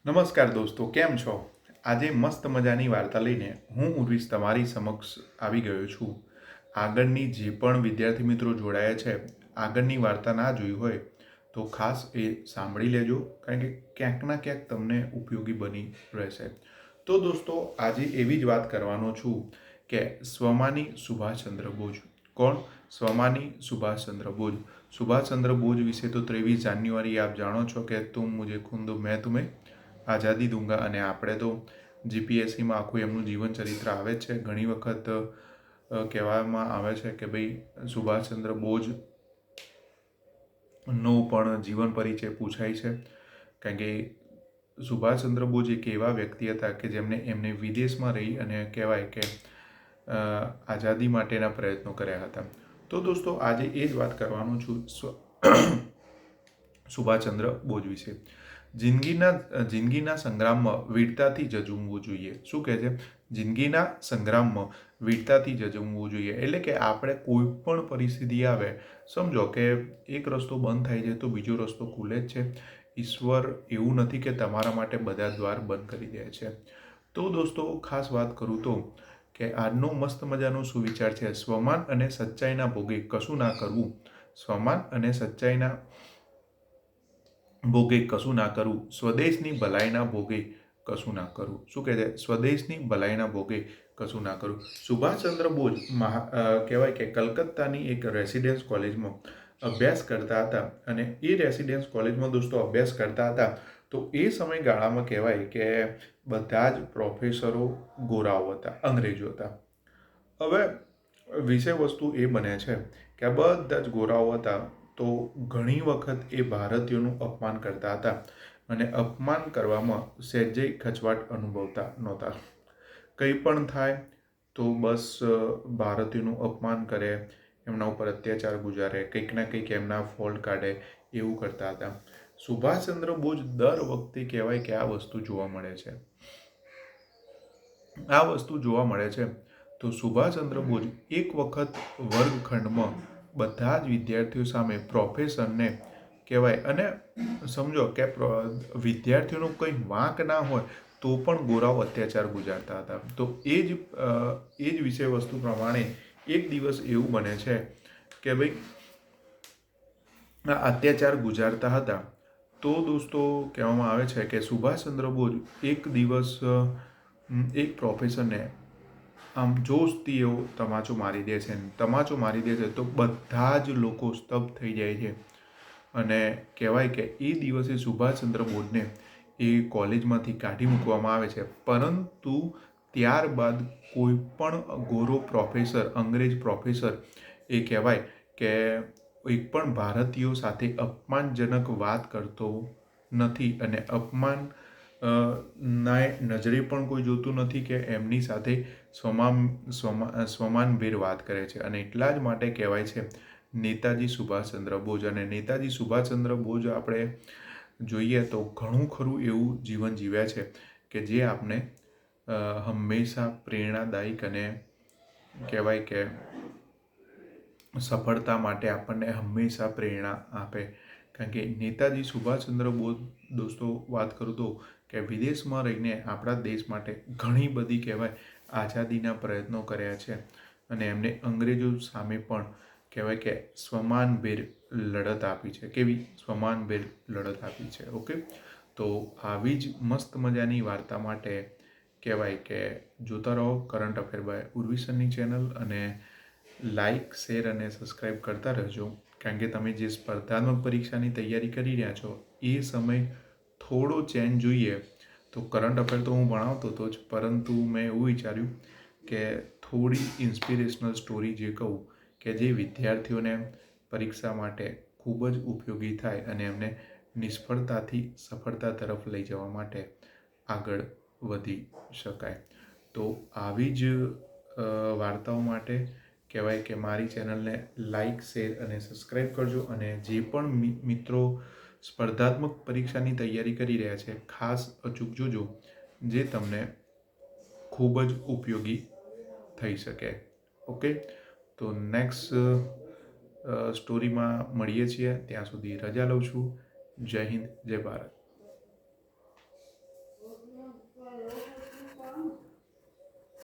નમસ્કાર દોસ્તો, કેમ છો? આજે મસ્ત મજાની વાર્તા લઈને હું ઉર્વિશ તમારી સમક્ષ આવી ગયો છું. આગળની જે પણ વિદ્યાર્થી મિત્રો જોડાયા છે, આગળની વાર્તા ના જોઈ હોય તો ખાસ એ સાંભળી લેજો, કારણ કે ક્યાંક ના ક્યાંક તમને ઉપયોગી બની રહેશે. તો દોસ્તો, આજે એવી જ વાત કરવાનો છું કે સ્વમાની સુભાષચંદ્ર બોઝ. કોણ? સ્વમાની સુભાષચંદ્ર બોઝ. સુભાષચંદ્ર બોઝ વિશે તો 23 જાન્યુઆરી આપ જાણો છો કે તુમ મુझे ખૂન દો मैं तुम्हें આઝાદી દૂંગા, અને આપણે તો જીપીએસસીમાં આખું એમનું જીવન ચરિત્ર આવે છે. ઘણી વખત કહેવામાં આવે છે કે ભાઈ સુભાષચંદ્ર બોઝ નો પણ જીવન પરિચય પૂછાય છે, કારણ કે સુભાષચંદ્ર બોઝ એક એવા વ્યક્તિ હતા કે જેમને એમને વિદેશમાં રહી અને કહેવાય કે આઝાદી માટેના પ્રયત્નો કર્યા હતા. તો દોસ્તો, આજે એ જ વાત કરવાનો છું સુભાષચંદ્ર બોઝ વિશે. જિંદગીના સંગ્રામમાં વીરતાથી જજુમવું જોઈએ. શું કહે છે? જિંદગીના સંગ્રામમાં વીરતાથી જજુમવું જોઈએ. એટલે કે આપણે કોઈ પણ પરિસ્થિતિ આવે, સમજો કે એક રસ્તો બંધ થાય છે તો બીજો રસ્તો ખુલે જ છે. ઈશ્વર એવું નથી કે તમારા માટે બધા દ્વાર બંધ કરી દે છે. તો દોસ્તો, ખાસ વાત કરું તો કે આજનો મસ્ત મજાનો સુવિચાર છે, સ્વમાન અને સચ્ચાઈના ભોગે કશું ના કરવું. સ્વમાન અને સચ્ચાઈના ભોગે કશું ના કરવું. સ્વદેશની ભલાઈના ભોગે કશું ના કરવું. શું કહે છે? સ્વદેશની ભલાઈના ભોગે કશું ના કરવું. સુભાષચંદ્ર બોઝ કહેવાય કે કલકત્તાની એક રેસિડેન્સ કોલેજમાં અભ્યાસ કરતા હતા. અને એ રેસિડેન્સ કોલેજમાં દોસ્તો અભ્યાસ કરતા હતા તો એ સમયગાળામાં કહેવાય કે બધા જ પ્રોફેસરો ગોરાઓ હતા, અંગ્રેજો હતા. હવે વિષય વસ્તુ એ બને છે કે આ બધા જ ગોરાઓ હતા તો ઘણી વખત એ ભારતીયોનું અપમાન કરતા હતા અને અપમાન કરવામાં સહેજે ખચવાટ અનુભવતા નહોતા. કંઈ પણ થાય તો બસ ભારતીયોનું અપમાન કરે, એમના ઉપર અત્યાચાર ગુજારે, કંઈક ના કંઈક એમના ફોલ્ટ કાઢે, એવું કરતા હતા. સુભાષચંદ્ર બોઝ દર વખતે કહેવાય કે આ વસ્તુ જોવા મળે છે. તો સુભાષચંદ્ર બોઝ એક વખત વર્ગખંડમાં બધા જ વિદ્યાર્થીઓ સામે પ્રોફેસરને કહેવાય, અને સમજો કે વિદ્યાર્થીઓનો કંઈ વાંક ના હોય તો પણ ગોરાઓ અત્યાચાર ગુજારતા હતા. તો એ જ વિષય વસ્તુ પ્રમાણે એક દિવસ એવું બને છે કે ભાઈ અત્યાચાર ગુજારતા હતા. તો દોસ્તો, કહેવામાં આવે છે કે સુભાષચંદ્ર બોઝ એક દિવસ એક પ્રોફેસરને આમ જોશથી એવો તમાચો મારી દે છે. તમાચો મારી દે છે તો બધા જ લોકો સ્તબ્ધ થઈ જાય છે. અને કહેવાય કે એ દિવસે સુભાષચંદ્ર બોઝને એ કોલેજમાંથી કાઢી મૂકવામાં આવે છે. પરંતુ ત્યારબાદ કોઈ પણ ગોરો પ્રોફેસર, અંગ્રેજ પ્રોફેસર એ કહેવાય કે એક પણ ભારતીયો સાથે અપમાનજનક વાત કરતો નથી, અને અપમાન ના નજરે પણ કોઈ જોતું નથી કે એમની સાથે સ્વમાનભેર વાત કરે છે. અને એટલા જ માટે કહેવાય છે નેતાજી સુભાષચંદ્ર બોઝ. અને નેતાજી સુભાષચંદ્ર બોઝ આપણે જોઈએ તો ઘણું ખરું એવું જીવન જીવ્યા છે કે જે આપણે હંમેશા પ્રેરણાદાયક અને કહેવાય કે સફળતા માટે આપણને હંમેશા પ્રેરણા આપે. કારણ કે નેતાજી સુભાષચંદ્ર બોઝ, દોસ્તો વાત કરું તો કે વિદેશમાં રહીને આપણા દેશ માટે ઘણી બધી કહેવાય આઝાદીના પ્રયત્નો કર્યા છે. અને એમને અંગ્રેજો સામે પણ કહેવાય કે સ્વમાનભેર લડત આપી છે. કેવી સ્વમાનભેર લડત આપી છે? ઓકે. તો આવી જ મસ્ત મજાની વાર્તા માટે કહેવાય કે જોતા રહો કરંટ અફેર બાય ઉર્વિશનની ચેનલ, અને લાઇક, શેર અને સબસ્ક્રાઈબ કરતા રહેજો. કારણ કે તમે જે સ્પર્ધાત્મક પરીક્ષાની તૈયારી કરી રહ્યા છો એ સમય થોડો ચેન્જ જોઈએ. તો કરંટ અફેર તો હું ભણાવતો હતો જ, પરંતુ મેં એવું વિચાર્યું કે થોડી ઇન્સ્પિરેશનલ સ્ટોરી જે કહું કે જે વિદ્યાર્થીઓને પરીક્ષા માટે ખૂબ જ ઉપયોગી થાય અને એમને નિષ્ફળતાથી સફળતા તરફ લઈ જવા માટે આગળ વધી શકાય. તો આવી જ વાર્તાઓ માટે કહેવાય કે મારી ચેનલને લાઇક, શેર અને સબસ્ક્રાઈબ કરજો. અને જે પણ મિત્રો સ્પર્ધાત્મક પરીક્ષાની તૈયારી કરી રહ્યા છે, ખાસ અચૂક જોજો, જે તમને ખૂબ જ ઉપયોગી થઈ શકે. ઓકે. તો નેક્સ્ટ સ્ટોરીમાં મળીએ છીએ. ત્યાં સુધી રજા લઉં છું. જય હિન્દ, જય ભારત.